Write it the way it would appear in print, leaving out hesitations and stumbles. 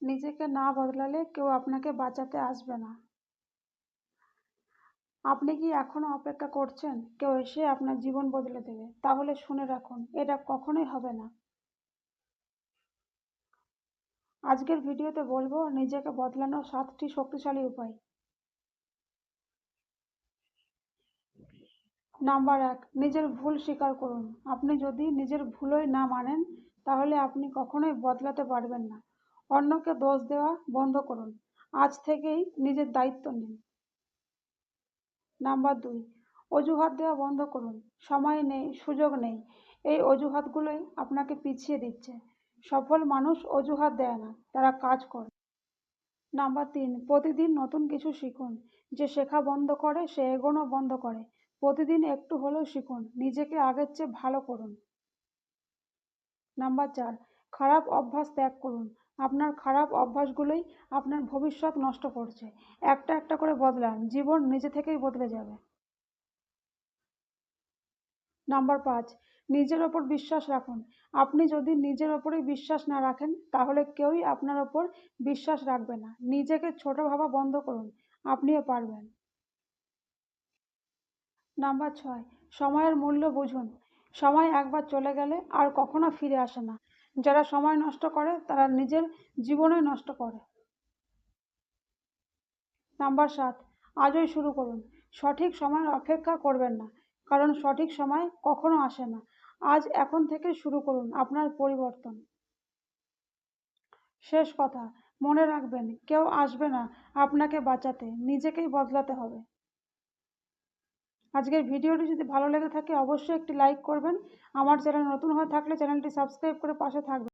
নিজেকে না বদলালে কেউ আপনাকে বাঁচাতে আসবে না। আপনি কি এখনো অপেক্ষা করছেন কেউ এসে আপনার জীবন বদলে দেবে? তাহলে শুনে রাখুন, এটা কখনোই হবে না। আজকের ভিডিওতে বলবো নিজেকে বদলানোর 7টি শক্তিশালী উপায়। নাম্বার 1, নিজের ভুল স্বীকার করুন। আপনি যদি নিজের ভুলই না মানেন তাহলে আপনি কখনোই বদলাতে পারবেন না। অন্যকে দোষ দেওয়া বন্ধ করুন। আজ থেকেই নিজের দায়িত্ব নিন। নাম্বার 2, অজুহাত দেওয়া বন্ধ করুন। সময় নেই, সুযোগ নেই, এই অজুহাতগুলোই আপনাকে পিছিয়ে দিচ্ছে। সফল মানুষ অজুহাত দেয় না, তারা কাজ করে। নাম্বার 3, প্রতিদিন নতুন কিছু শিখুন। যে শেখা বন্ধ করে সে এগোনো বন্ধ করে। প্রতিদিন একটু হলেও শিখুন, নিজেকে আগের চেয়ে ভালো করুন। নাম্বার 4, খারাপ অভ্যাস ত্যাগ করুন। আপনার খারাপ অভ্যাসগুলোই আপনার ভবিষ্যৎ নষ্ট করছে। একটা একটা করে বদলান, জীবন নিজে থেকেই বদলে যাবে। নাম্বার 5, নিজের ওপর বিশ্বাস রাখুন। আপনি যদি নিজের ওপরেই বিশ্বাস না রাখেন তাহলে কেউই আপনার ওপর বিশ্বাস রাখবে না। নিজেকে ছোট ভাবা বন্ধ করুন, আপনিও পারবেন। নাম্বার 6, সময়ের মূল্য বুঝুন। সময় একবার চলে গেলে আর কখনো ফিরে আসে না। যারা সময় নষ্ট করে তারা নিজের জীবনই নষ্ট করে। নাম্বার 7, আজই শুরু করুন। সঠিক সময়ের অপেক্ষা করবেন না, কারণ সঠিক সময় কখনো আসে না। আজ এখন থেকে শুরু করুন আপনার পরিবর্তন। শেষ কথা, মনে রাখবেন কেউ আসবে না আপনাকে বাঁচাতে, নিজেকেই বদলাতে হবে। আজকের ভিডিওটি যদি ভালো লেগে থাকে অবশ্যই একটি লাইক করবেন। আমার চ্যানেল নতুন হয়ে থাকলে চ্যানেলটি সাবস্ক্রাইব করে পাশে থাকবেন।